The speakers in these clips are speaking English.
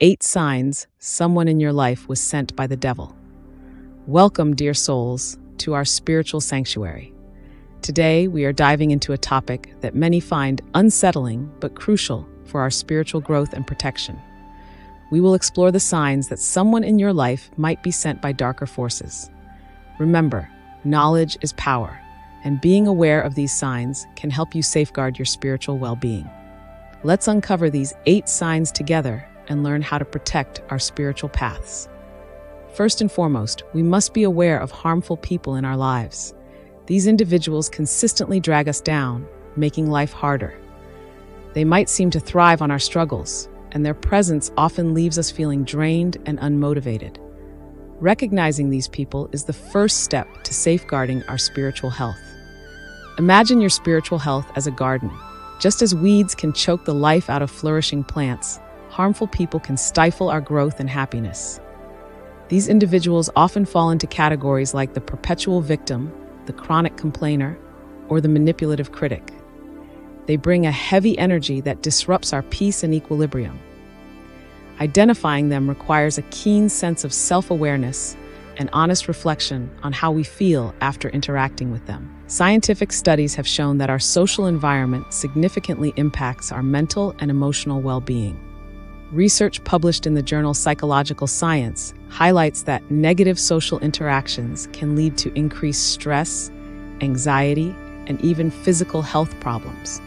8 signs someone in your life was sent by the devil. Welcome, dear souls, to our spiritual sanctuary. Today, we are diving into a topic that many find unsettling but crucial for our spiritual growth and protection. We will explore the signs that someone in your life might be sent by darker forces. Remember, knowledge is power, and being aware of these signs can help you safeguard your spiritual well-being. Let's uncover these 8 signs together and learn how to protect our spiritual paths. First and foremost, we must be aware of harmful people in our lives. These individuals consistently drag us down, making life harder. They might seem to thrive on our struggles, and their presence often leaves us feeling drained and unmotivated. Recognizing these people is the first step to safeguarding our spiritual health. Imagine your spiritual health as a garden. Just as weeds can choke the life out of flourishing plants, harmful people can stifle our growth and happiness. These individuals often fall into categories like the perpetual victim, the chronic complainer, or the manipulative critic. They bring a heavy energy that disrupts our peace and equilibrium. Identifying them requires a keen sense of self-awareness and honest reflection on how we feel after interacting with them. Scientific studies have shown that our social environment significantly impacts our mental and emotional well-being. Research published in the journal Psychological Science highlights that negative social interactions can lead to increased stress, anxiety, and even physical health problems.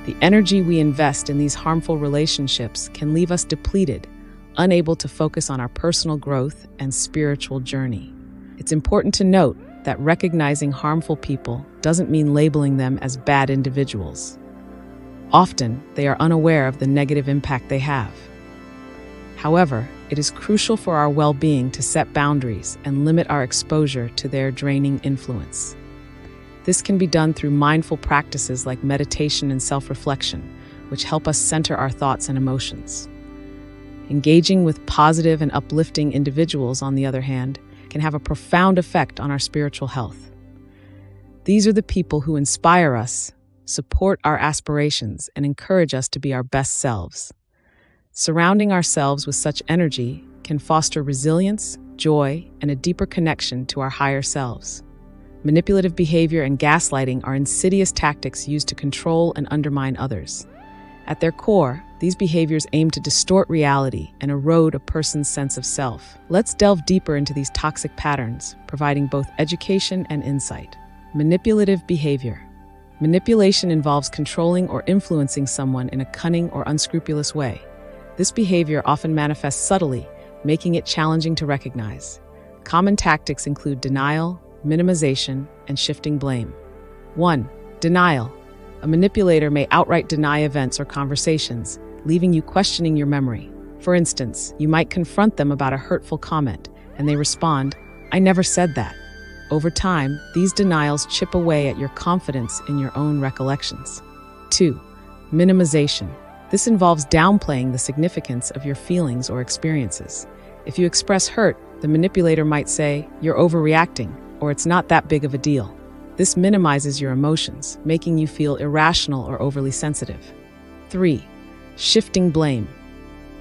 The energy we invest in these harmful relationships can leave us depleted, unable to focus on our personal growth and spiritual journey. It's important to note that recognizing harmful people doesn't mean labeling them as bad individuals. Often, they are unaware of the negative impact they have. However, it is crucial for our well-being to set boundaries and limit our exposure to their draining influence. This can be done through mindful practices like meditation and self-reflection, which help us center our thoughts and emotions. Engaging with positive and uplifting individuals, on the other hand, can have a profound effect on our spiritual health. These are the people who inspire us, support our aspirations, and encourage us to be our best selves. Surrounding ourselves with such energy can foster resilience, joy, and a deeper connection to our higher selves. Manipulative behavior and gaslighting are insidious tactics used to control and undermine others. At their core, these behaviors aim to distort reality and erode a person's sense of self. Let's delve deeper into these toxic patterns, providing both education and insight. Manipulative behavior. Manipulation involves controlling or influencing someone in a cunning or unscrupulous way. This behavior often manifests subtly, making it challenging to recognize. Common tactics include denial, minimization, and shifting blame. 1. Denial. A manipulator may outright deny events or conversations, leaving you questioning your memory. For instance, you might confront them about a hurtful comment, and they respond, "I never said that." Over time, these denials chip away at your confidence in your own recollections. 2. Minimization. This involves downplaying the significance of your feelings or experiences. If you express hurt, the manipulator might say, "You're overreacting," or "It's not that big of a deal." This minimizes your emotions, making you feel irrational or overly sensitive. 3. Shifting blame.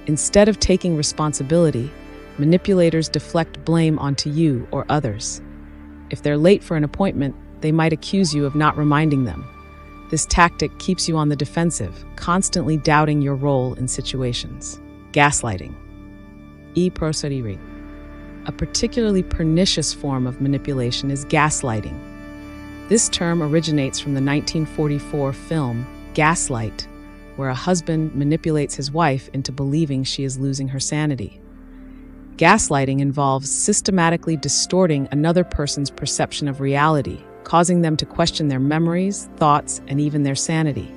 Instead of taking responsibility, manipulators deflect blame onto you or others. If they're late for an appointment, they might accuse you of not reminding them. This tactic keeps you on the defensive, constantly doubting your role in situations. Gaslighting. A particularly pernicious form of manipulation is gaslighting. This term originates from the 1944 film Gaslight, where a husband manipulates his wife into believing she is losing her sanity. Gaslighting involves systematically distorting another person's perception of reality, causing them to question their memories, thoughts, and even their sanity.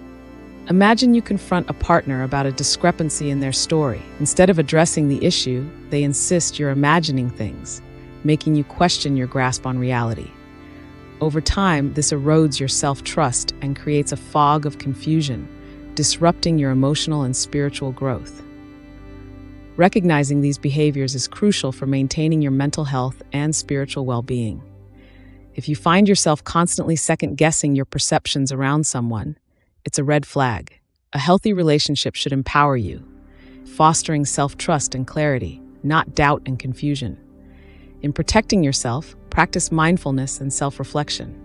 Imagine you confront a partner about a discrepancy in their story. Instead of addressing the issue, they insist you're imagining things, making you question your grasp on reality. Over time, this erodes your self-trust and creates a fog of confusion, disrupting your emotional and spiritual growth. Recognizing these behaviors is crucial for maintaining your mental health and spiritual well-being. If you find yourself constantly second-guessing your perceptions around someone, it's a red flag. A healthy relationship should empower you. fostering self-trust and clarity, not doubt and confusion. In protecting yourself, practice mindfulness and self-reflection.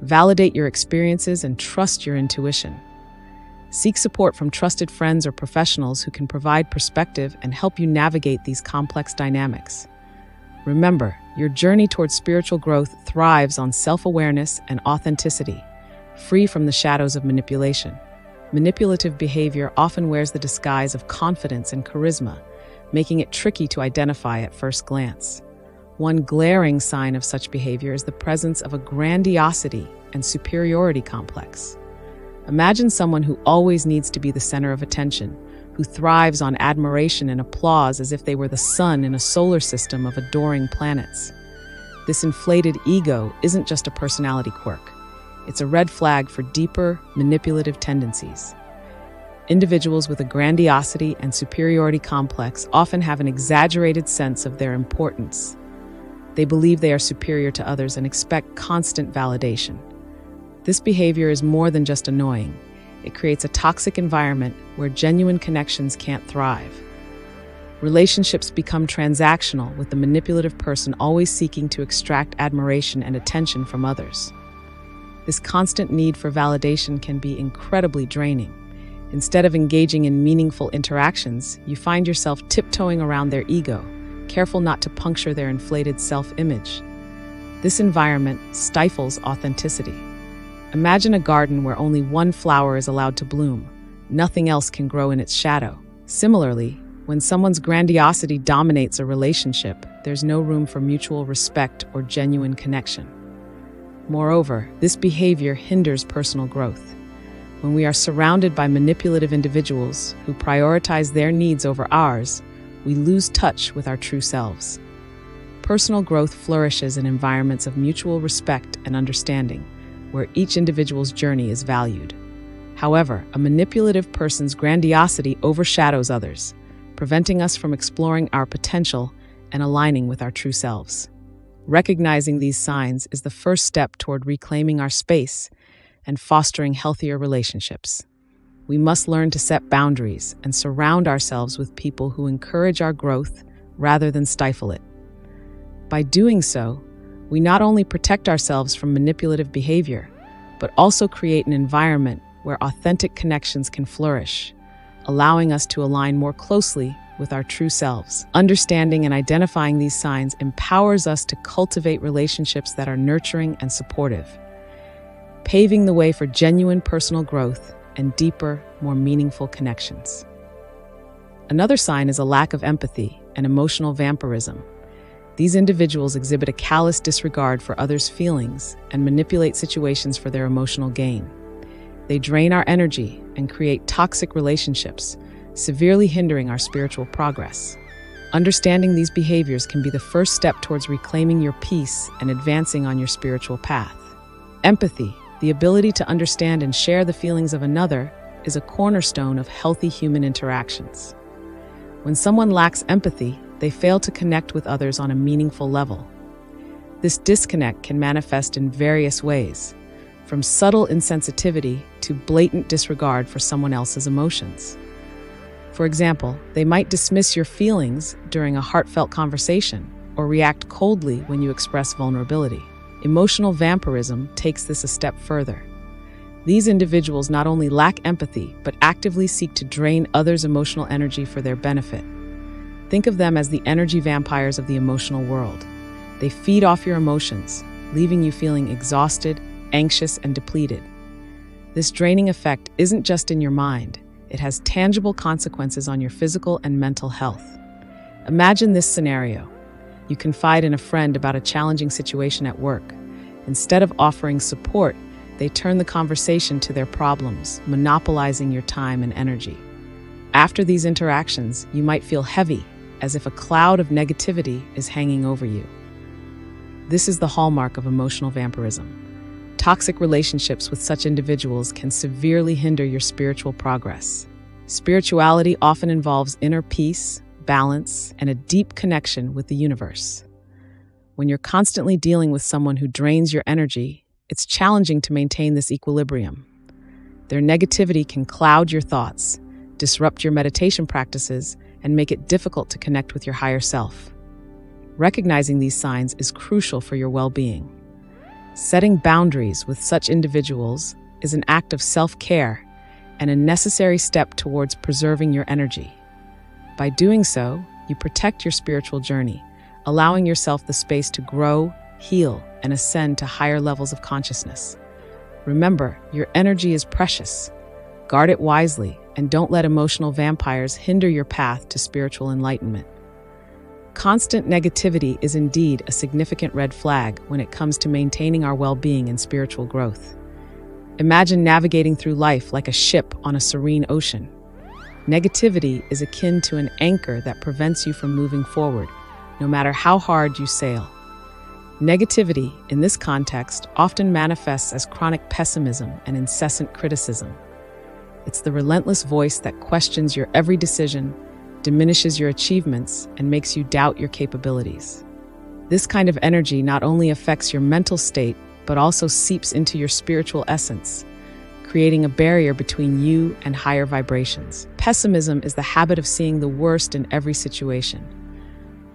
Validate your experiences and trust your intuition. Seek support from trusted friends or professionals who can provide perspective and help you navigate these complex dynamics. Remember, your journey towards spiritual growth thrives on self-awareness and authenticity, free from the shadows of manipulation. Manipulative behavior often wears the disguise of confidence and charisma, making it tricky to identify at first glance. One glaring sign of such behavior is the presence of a grandiosity and superiority complex. Imagine someone who always needs to be the center of attention, who thrives on admiration and applause as if they were the sun in a solar system of adoring planets. This inflated ego isn't just a personality quirk. It's a red flag for deeper, manipulative tendencies. Individuals with a grandiosity and superiority complex often have an exaggerated sense of their importance. They believe they are superior to others and expect constant validation. This behavior is more than just annoying. It creates a toxic environment where genuine connections can't thrive. Relationships become transactional, with the manipulative person always seeking to extract admiration and attention from others. This constant need for validation can be incredibly draining. Instead of engaging in meaningful interactions, you find yourself tiptoeing around their ego, careful not to puncture their inflated self-image. This environment stifles authenticity. Imagine a garden where only one flower is allowed to bloom. Nothing else can grow in its shadow. Similarly, when someone's grandiosity dominates a relationship, there's no room for mutual respect or genuine connection. Moreover, this behavior hinders personal growth. When we are surrounded by manipulative individuals who prioritize their needs over ours, we lose touch with our true selves. Personal growth flourishes in environments of mutual respect and understanding, where each individual's journey is valued. However, a manipulative person's grandiosity overshadows others, preventing us from exploring our potential and aligning with our true selves. Recognizing these signs is the first step toward reclaiming our space and fostering healthier relationships. We must learn to set boundaries and surround ourselves with people who encourage our growth rather than stifle it. By doing so, we not only protect ourselves from manipulative behavior, but also create an environment where authentic connections can flourish, allowing us to align more closely with our true selves. Understanding and identifying these signs empowers us to cultivate relationships that are nurturing and supportive, paving the way for genuine personal growth and deeper, more meaningful connections. Another sign is a lack of empathy and emotional vampirism. These individuals exhibit a callous disregard for others' feelings and manipulate situations for their emotional gain. They drain our energy and create toxic relationships, severely hindering our spiritual progress. Understanding these behaviors can be the first step towards reclaiming your peace and advancing on your spiritual path. Empathy, the ability to understand and share the feelings of another, is a cornerstone of healthy human interactions. When someone lacks empathy, they fail to connect with others on a meaningful level. This disconnect can manifest in various ways, from subtle insensitivity to blatant disregard for someone else's emotions. For example, they might dismiss your feelings during a heartfelt conversation or react coldly when you express vulnerability. Emotional vampirism takes this a step further. These individuals not only lack empathy, but actively seek to drain others' emotional energy for their benefit. Think of them as the energy vampires of the emotional world. They feed off your emotions, leaving you feeling exhausted, anxious, and depleted. This draining effect isn't just in your mind. It has tangible consequences on your physical and mental health. Imagine this scenario. You confide in a friend about a challenging situation at work. Instead of offering support, they turn the conversation to their problems, monopolizing your time and energy. After these interactions, you might feel heavy, as if a cloud of negativity is hanging over you. This is the hallmark of emotional vampirism. Toxic relationships with such individuals can severely hinder your spiritual progress. Spirituality often involves inner peace, balance, and a deep connection with the universe. When you're constantly dealing with someone who drains your energy, it's challenging to maintain this equilibrium. Their negativity can cloud your thoughts, disrupt your meditation practices, and make it difficult to connect with your higher self. Recognizing these signs is crucial for your well-being. Setting boundaries with such individuals is an act of self-care and a necessary step towards preserving your energy. By doing so, you protect your spiritual journey, allowing yourself the space to grow, heal, and ascend to higher levels of consciousness. Remember, your energy is precious. Guard it wisely, and don't let emotional vampires hinder your path to spiritual enlightenment. Constant negativity is indeed a significant red flag when it comes to maintaining our well-being and spiritual growth. Imagine navigating through life like a ship on a serene ocean. Negativity is akin to an anchor that prevents you from moving forward, no matter how hard you sail. Negativity, in this context, often manifests as chronic pessimism and incessant criticism. It's the relentless voice that questions your every decision, diminishes your achievements, and makes you doubt your capabilities. This kind of energy not only affects your mental state, but also seeps into your spiritual essence, creating a barrier between you and higher vibrations. Pessimism is the habit of seeing the worst in every situation.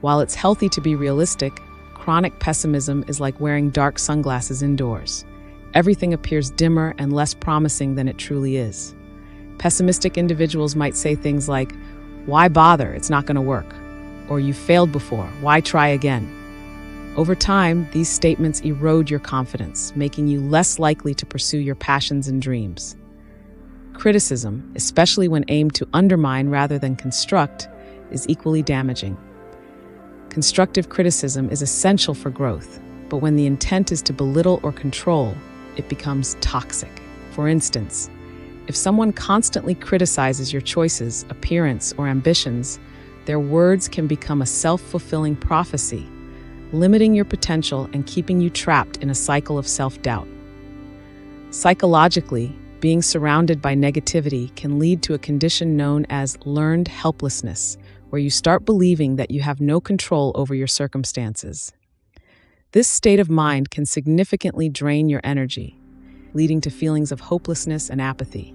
While it's healthy to be realistic, chronic pessimism is like wearing dark sunglasses indoors. Everything appears dimmer and less promising than it truly is. Pessimistic individuals might say things like, "Why bother? It's not going to work." Or, "You failed before. Why try again?" Over time, these statements erode your confidence, making you less likely to pursue your passions and dreams. Criticism, especially when aimed to undermine rather than construct, is equally damaging. Constructive criticism is essential for growth, but when the intent is to belittle or control, it becomes toxic. For instance, if someone constantly criticizes your choices, appearance, or ambitions, their words can become a self-fulfilling prophecy, limiting your potential and keeping you trapped in a cycle of self-doubt. Psychologically, being surrounded by negativity can lead to a condition known as learned helplessness, where you start believing that you have no control over your circumstances. This state of mind can significantly drain your energy, leading to feelings of hopelessness and apathy.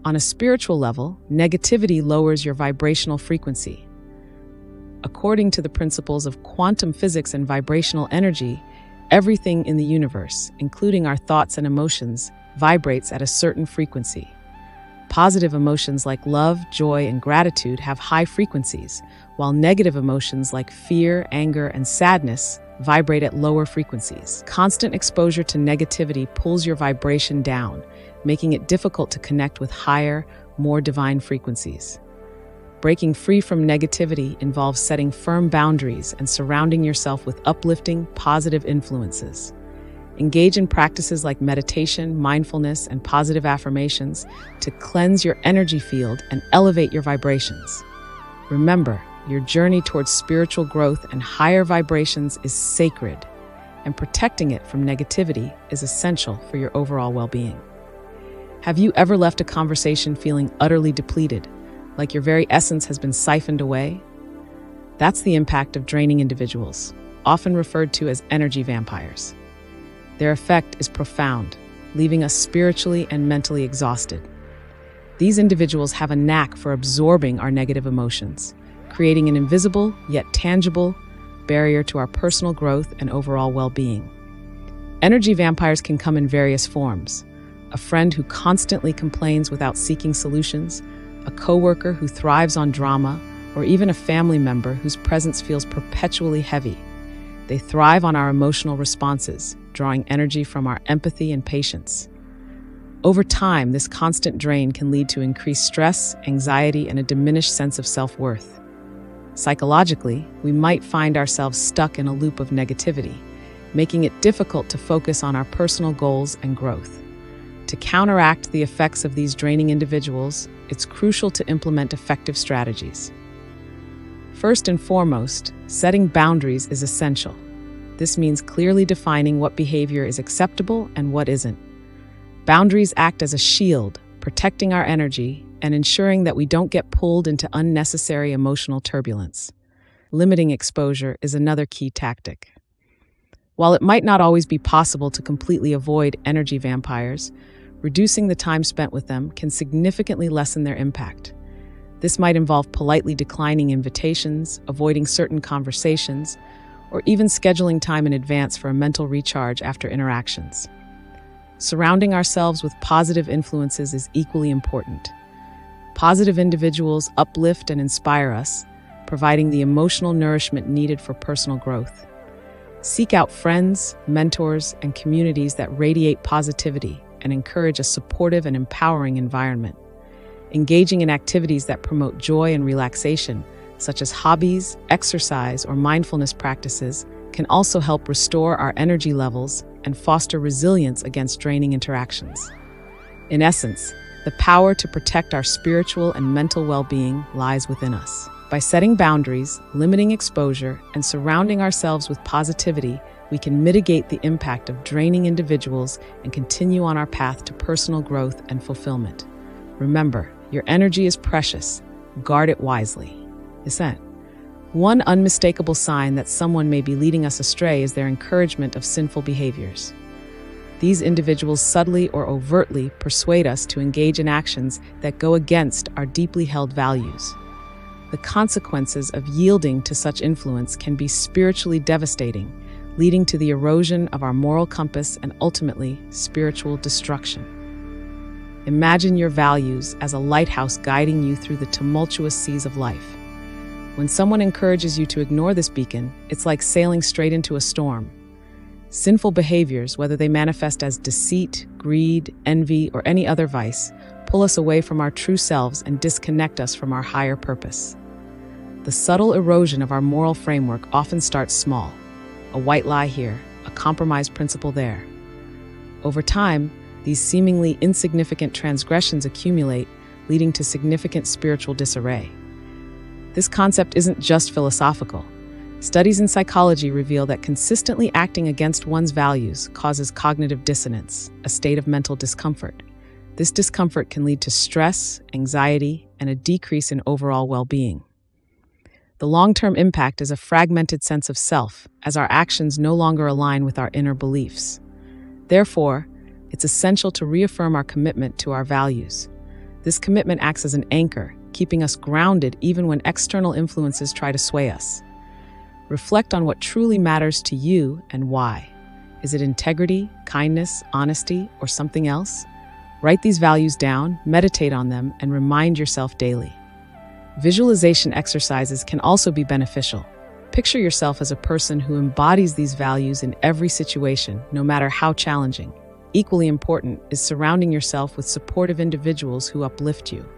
On a spiritual level, negativity lowers your vibrational frequency. According to the principles of quantum physics and vibrational energy, everything in the universe, including our thoughts and emotions, vibrates at a certain frequency. Positive emotions like love, joy, and gratitude have high frequencies, while negative emotions like fear, anger, and sadness vibrate at lower frequencies. Constant exposure to negativity pulls your vibration down, making it difficult to connect with higher, more divine frequencies. Breaking free from negativity involves setting firm boundaries and surrounding yourself with uplifting, positive influences. Engage in practices like meditation, mindfulness, and positive affirmations to cleanse your energy field and elevate your vibrations. Remember, your journey towards spiritual growth and higher vibrations is sacred, and protecting it from negativity is essential for your overall well-being. Have you ever left a conversation feeling utterly depleted, like your very essence has been siphoned away? That's the impact of draining individuals, often referred to as energy vampires. Their effect is profound, leaving us spiritually and mentally exhausted. These individuals have a knack for absorbing our negative emotions, creating an invisible yet tangible barrier to our personal growth and overall well-being. Energy vampires can come in various forms: a friend who constantly complains without seeking solutions, a coworker who thrives on drama, or even a family member whose presence feels perpetually heavy. They thrive on our emotional responses, drawing energy from our empathy and patience. Over time, this constant drain can lead to increased stress, anxiety, and a diminished sense of self-worth. Psychologically, we might find ourselves stuck in a loop of negativity, making it difficult to focus on our personal goals and growth. To counteract the effects of these draining individuals, it's crucial to implement effective strategies. First and foremost, setting boundaries is essential. This means clearly defining what behavior is acceptable and what isn't. Boundaries act as a shield, protecting our energy and ensuring that we don't get pulled into unnecessary emotional turbulence. Limiting exposure is another key tactic. While it might not always be possible to completely avoid energy vampires, Reducing the time spent with them can significantly lessen their impact. This might involve politely declining invitations, avoiding certain conversations, or even scheduling time in advance for a mental recharge after interactions. Surrounding ourselves with positive influences is equally important. Positive individuals uplift and inspire us, providing the emotional nourishment needed for personal growth. Seek out friends, mentors, and communities that radiate positivity and encourage a supportive and empowering environment. Engaging in activities that promote joy and relaxation, such as hobbies, exercise, or mindfulness practices, can also help restore our energy levels and foster resilience against draining interactions. In essence, the power to protect our spiritual and mental well-being lies within us. By setting boundaries, limiting exposure, and surrounding ourselves with positivity, we can mitigate the impact of draining individuals and continue on our path to personal growth and fulfillment. Remember, your energy is precious. Guard it wisely. Dissent. One unmistakable sign that someone may be leading us astray is their encouragement of sinful behaviors. These individuals subtly or overtly persuade us to engage in actions that go against our deeply held values. The consequences of yielding to such influence can be spiritually devastating, leading to the erosion of our moral compass and ultimately spiritual destruction. Imagine your values as a lighthouse guiding you through the tumultuous seas of life. When someone encourages you to ignore this beacon, it's like sailing straight into a storm. Sinful behaviors, whether they manifest as deceit, greed, envy, or any other vice, pull us away from our true selves and disconnect us from our higher purpose. The subtle erosion of our moral framework often starts small. A white lie here, a compromised principle there. Over time, these seemingly insignificant transgressions accumulate, leading to significant spiritual disarray. This concept isn't just philosophical. Studies in psychology reveal that consistently acting against one's values causes cognitive dissonance, a state of mental discomfort. This discomfort can lead to stress, anxiety, and a decrease in overall well-being. The long-term impact is a fragmented sense of self, as our actions no longer align with our inner beliefs. Therefore, it's essential to reaffirm our commitment to our values. This commitment acts as an anchor, keeping us grounded even when external influences try to sway us. Reflect on what truly matters to you and why. Is it integrity, kindness, honesty, or something else? Write these values down, meditate on them, and remind yourself daily. Visualization exercises can also be beneficial. Picture yourself as a person who embodies these values in every situation, no matter how challenging. Equally important is surrounding yourself with supportive individuals who uplift you.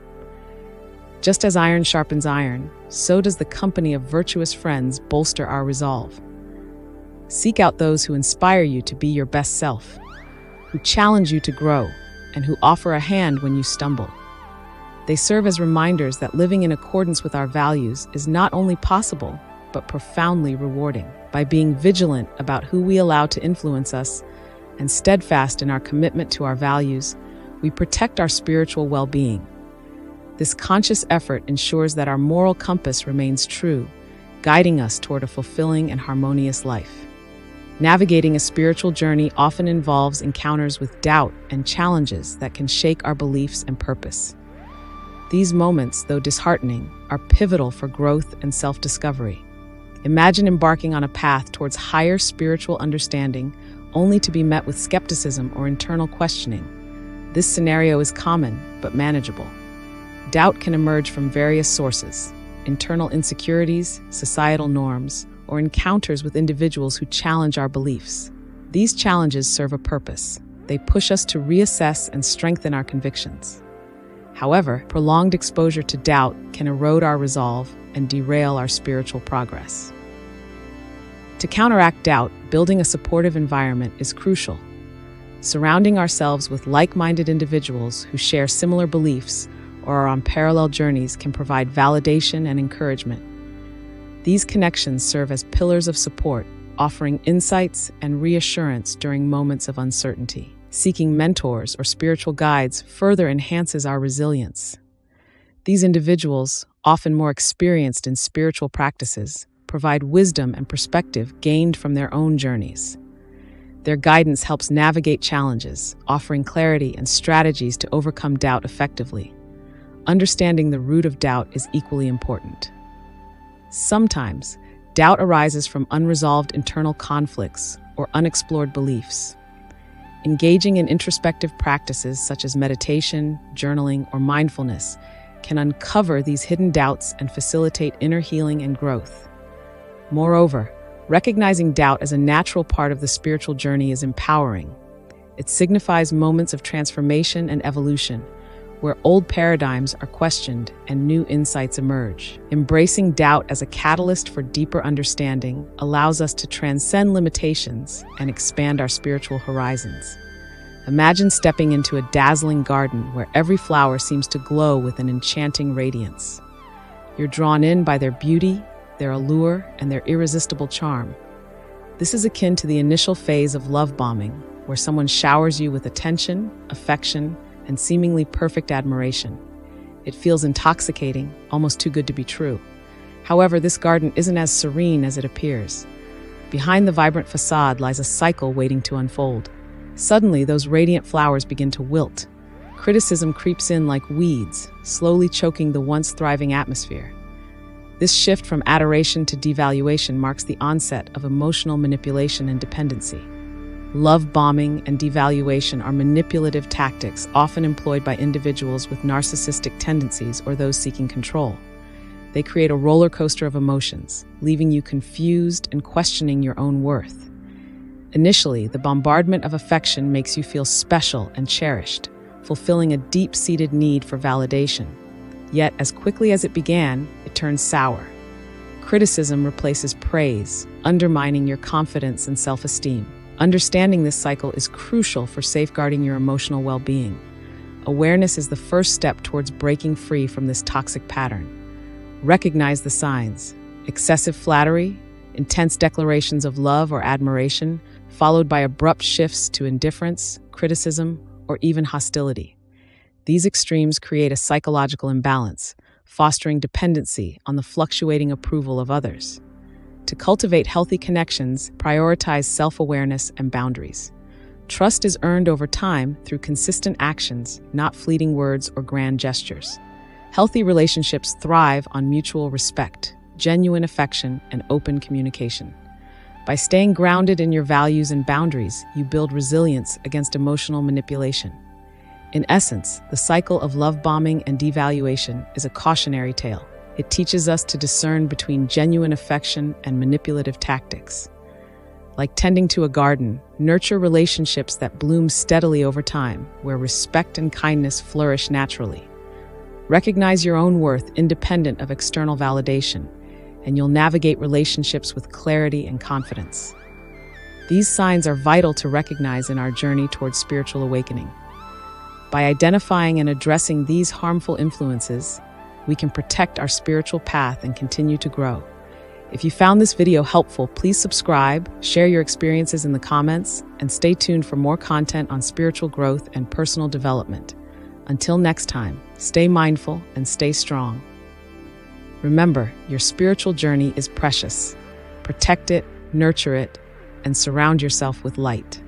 Just as iron sharpens iron, so does the company of virtuous friends bolster our resolve. Seek out those who inspire you to be your best self, who challenge you to grow, and who offer a hand when you stumble. They serve as reminders that living in accordance with our values is not only possible, but profoundly rewarding. By being vigilant about who we allow to influence us and steadfast in our commitment to our values, we protect our spiritual well-being. This conscious effort ensures that our moral compass remains true, guiding us toward a fulfilling and harmonious life. Navigating a spiritual journey often involves encounters with doubt and challenges that can shake our beliefs and purpose. These moments, though disheartening, are pivotal for growth and self-discovery. Imagine embarking on a path towards higher spiritual understanding, only to be met with skepticism or internal questioning. This scenario is common, but manageable. Doubt can emerge from various sources: internal insecurities, societal norms, or encounters with individuals who challenge our beliefs. These challenges serve a purpose. They push us to reassess and strengthen our convictions. However, prolonged exposure to doubt can erode our resolve and derail our spiritual progress. To counteract doubt, building a supportive environment is crucial. Surrounding ourselves with like-minded individuals who share similar beliefs or are on parallel journeys can provide validation and encouragement. These connections serve as pillars of support, offering insights and reassurance during moments of uncertainty. Seeking mentors or spiritual guides further enhances our resilience. These individuals, often more experienced in spiritual practices, provide wisdom and perspective gained from their own journeys. Their guidance helps navigate challenges, offering clarity and strategies to overcome doubt effectively. Understanding the root of doubt is equally important. Sometimes, doubt arises from unresolved internal conflicts or unexplored beliefs. Engaging in introspective practices such as meditation, journaling, or mindfulness can uncover these hidden doubts and facilitate inner healing and growth. Moreover, recognizing doubt as a natural part of the spiritual journey is empowering. It signifies moments of transformation and evolution, where old paradigms are questioned and new insights emerge. Embracing doubt as a catalyst for deeper understanding allows us to transcend limitations and expand our spiritual horizons. Imagine stepping into a dazzling garden where every flower seems to glow with an enchanting radiance. You're drawn in by their beauty, their allure, and their irresistible charm. This is akin to the initial phase of love bombing, where someone showers you with attention, affection, and seemingly perfect admiration. It feels intoxicating, almost too good to be true. However, this garden isn't as serene as it appears. Behind the vibrant facade lies a cycle waiting to unfold. Suddenly, those radiant flowers begin to wilt. Criticism creeps in like weeds, slowly choking the once thriving atmosphere. This shift from adoration to devaluation marks the onset of emotional manipulation and dependency. Love bombing and devaluation are manipulative tactics often employed by individuals with narcissistic tendencies or those seeking control. They create a roller coaster of emotions, leaving you confused and questioning your own worth. Initially, the bombardment of affection makes you feel special and cherished, fulfilling a deep-seated need for validation. Yet, as quickly as it began, it turns sour. Criticism replaces praise, undermining your confidence and self-esteem. Understanding this cycle is crucial for safeguarding your emotional well-being. Awareness is the first step towards breaking free from this toxic pattern. Recognize the signs: excessive flattery, intense declarations of love or admiration, followed by abrupt shifts to indifference, criticism, or even hostility. These extremes create a psychological imbalance, fostering dependency on the fluctuating approval of others. To cultivate healthy connections, prioritize self-awareness and boundaries. Trust is earned over time through consistent actions, not fleeting words or grand gestures. Healthy relationships thrive on mutual respect, genuine affection, and open communication. By staying grounded in your values and boundaries, you build resilience against emotional manipulation. In essence, the cycle of love bombing and devaluation is a cautionary tale. It teaches us to discern between genuine affection and manipulative tactics. Like tending to a garden, nurture relationships that bloom steadily over time, where respect and kindness flourish naturally. Recognize your own worth independent of external validation, and you'll navigate relationships with clarity and confidence. These signs are vital to recognize in our journey towards spiritual awakening. By identifying and addressing these harmful influences, we can protect our spiritual path and continue to grow. If you found this video helpful, please subscribe, share your experiences in the comments, and stay tuned for more content on spiritual growth and personal development. Until next time, stay mindful and stay strong. Remember, your spiritual journey is precious. Protect it, nurture it, and surround yourself with light.